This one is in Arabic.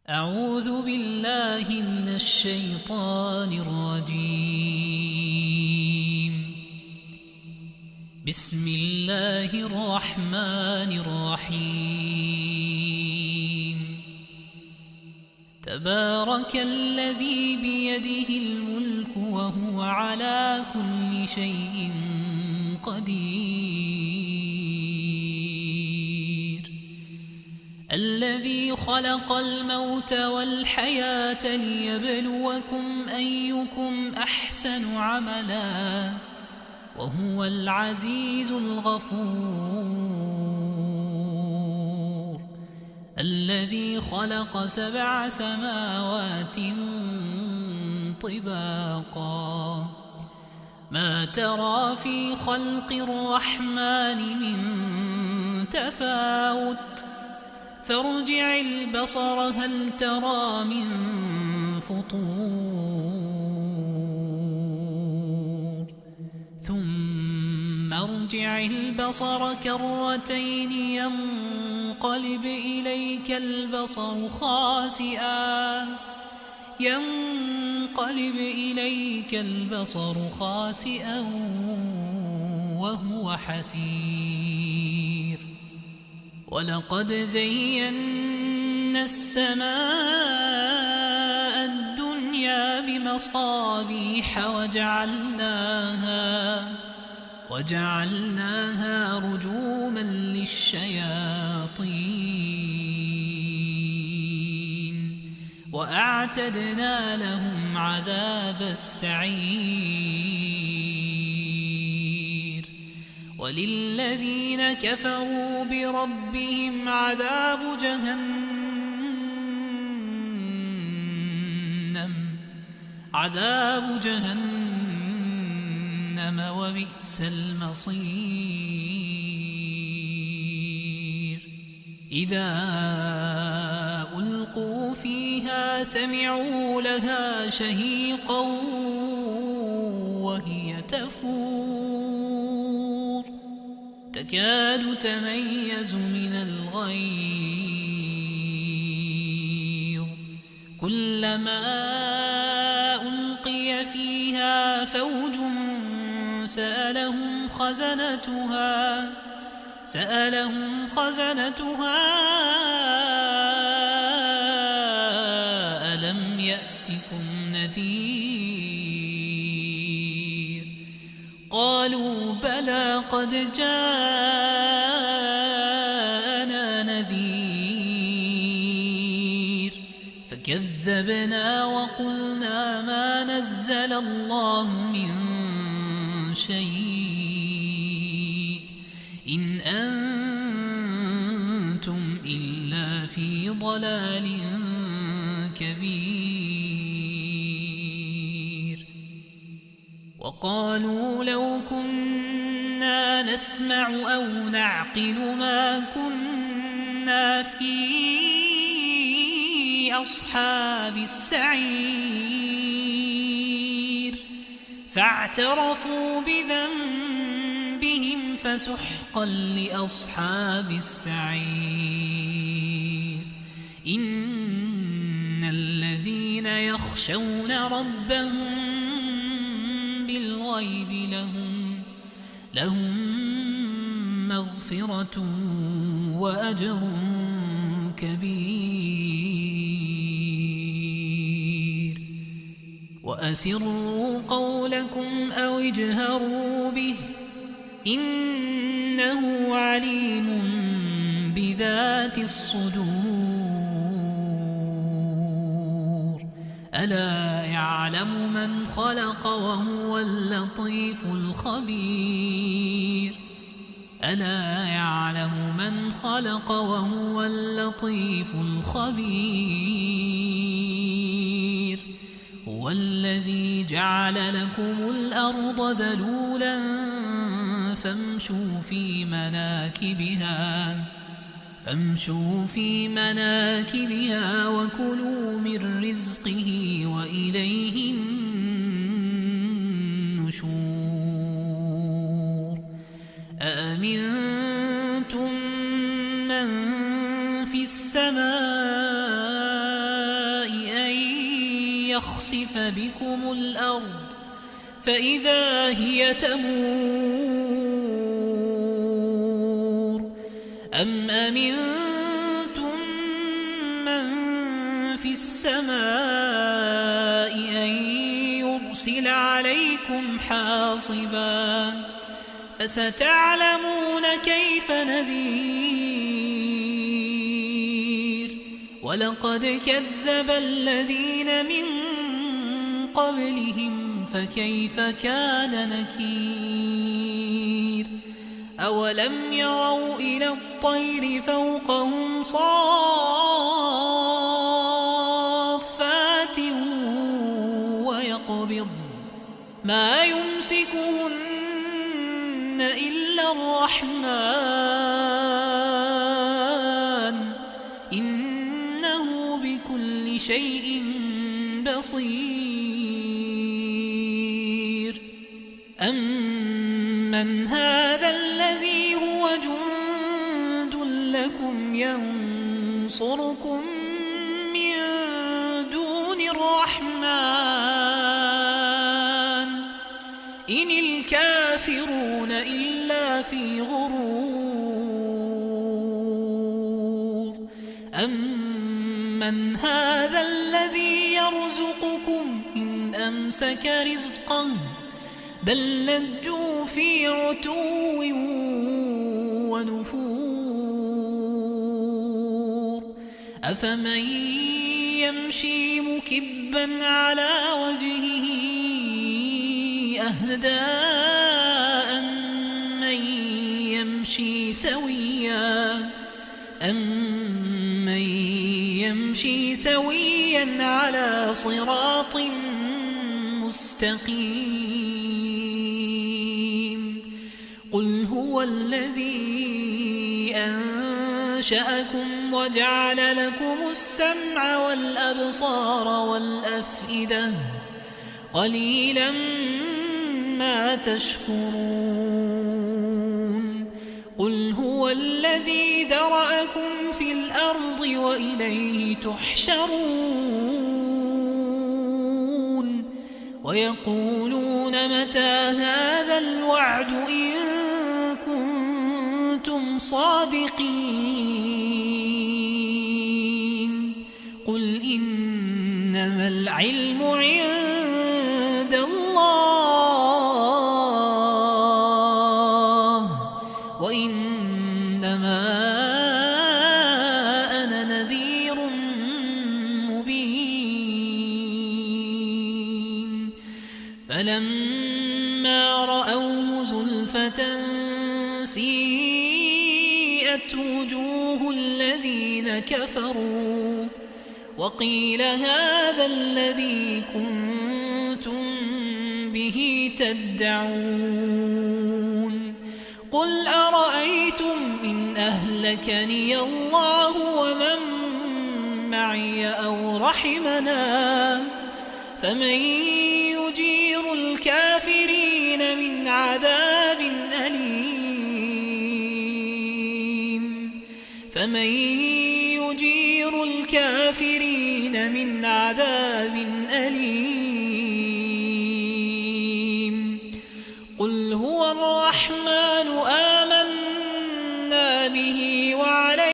أعوذ بالله من الشيطان الرجيم. بسم الله الرحمن الرحيم. تبارك الذي بيده الملك وهو على كل شيء قدير. الذي خلق الموت والحياة ليبلوكم أيكم أحسن عملا وهو العزيز الغفور. الذي خلق 7 سماوات طباقا ما ترى في خلق الرحمن من تفاوت فارجع البصر هل ترى من فطور ثم ارجع البصر كرتين ينقلب إليك البصر خاسئا وهو حسير. ولقد زينا السماء الدنيا بمصابيح وجعلناها رجوما للشياطين وأعتدنا لهم عذاب السعير. وللذين كفروا بربهم عذاب جهنم وبئس المصير. إذا ألقوا فيها سمعوا لها شهيقا وهي تفور تكاد تميز من الغيظ. كلما ألقي فيها فوج سألهم خزنتها ألم يأتكم نذير؟ قالوا بلى قد جاءنا نذير فكذبنا وقلنا ما نزل الله من شيء إن أنتم إلا في ضلال كبير. وقالوا لو كنا نسمع أو نعقل ما كنا في أصحاب السعير فاعترفوا بذنبهم فسحقا لأصحاب السعير. إن الذين يخشون ربهم بالغيب لهم مغفرة وأجر كبير. وأسروا قولكم أو اجهروا به إنه عليم بذات الصدور. ألا يعلم من خلق وهو اللطيف الخبير. هو الذي جعل لكم الأرض ذلولا فامشوا في مناكبها وكلوا من رزقه وإليه النشور. أأمنتم من في السماء يخسف بكم الأرض فإذا هي تمور أم أمنتم من في السماء أن يرسل عليكم حاصبا فستعلمون كيف نذير ولقد كذب الذين من قبلهم فكيف كان نكير أولم يروا إلى الطير فوقهم صافات ويقبض ما يمسكهن إلا الرحمن إنه بكل شيء بصير أمن هذا الذي هو جند لكم ينصركم من دون الرحمن إن الكافرون إلا في غرور أمن هذا الذي يرزقكم إن أمسك رزقه بل لجوا في عتو ونفور أفمن يمشي مكبا على وجهه أهدى أمن يمشي سويا على صراط مستقيم قل هو الذي أنشأكم وجعل لكم السمع والأبصار والأفئدة قليلا ما تشكرون قل هو الذي ذرأكم في الأرض وإليه تحشرون ويقولون متى هذا الوعد إن كنتم صادقين قل إنما العلم عند الله وإنما أنا نذير مبين فلما رأوه زلفة سيئت وجوه الذين كفروا وقيل هذا الذي كنتم به تدعون قل أرأيتم إن أهلكني الله ومن معي أو رحمنا فمن يجير الكافرين من عذاب أليم فمن يجير الكافرين من عذاب أليم